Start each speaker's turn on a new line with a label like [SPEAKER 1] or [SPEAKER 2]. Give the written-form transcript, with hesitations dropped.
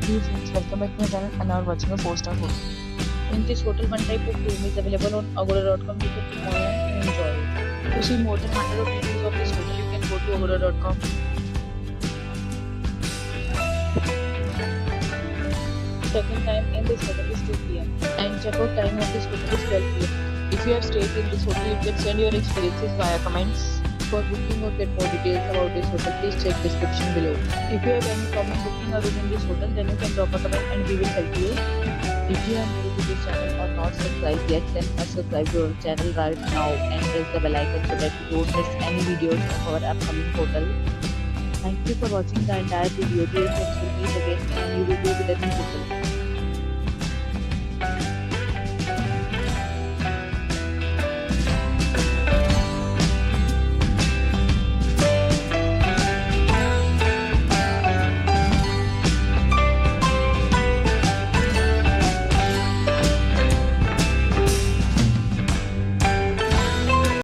[SPEAKER 1] Hey friends, welcome back to my channel and now watching a 4-star hotel. In this hotel, one type of room is available on agoda.com. You can book online and enjoy it. To see more than 100 of reviews of this hotel, you can go to agoda.com. Check-in time in this hotel is 2 p.m. and check-out time of this hotel is 12 p.m. If you have stayed in this hotel, you can send your experiences via comments. For booking or get more details about this hotel, please check description below. If you have any problem booking a room in this hotel, then you can drop a comment and we will help you. If you are new to this channel or not subscribed yet, then must subscribe to our channel right now and press the bell icon so that you don't miss any videos of our upcoming hotel. Thank you for watching the entire video. Dear friends, will meet again in a new video with a new hotel.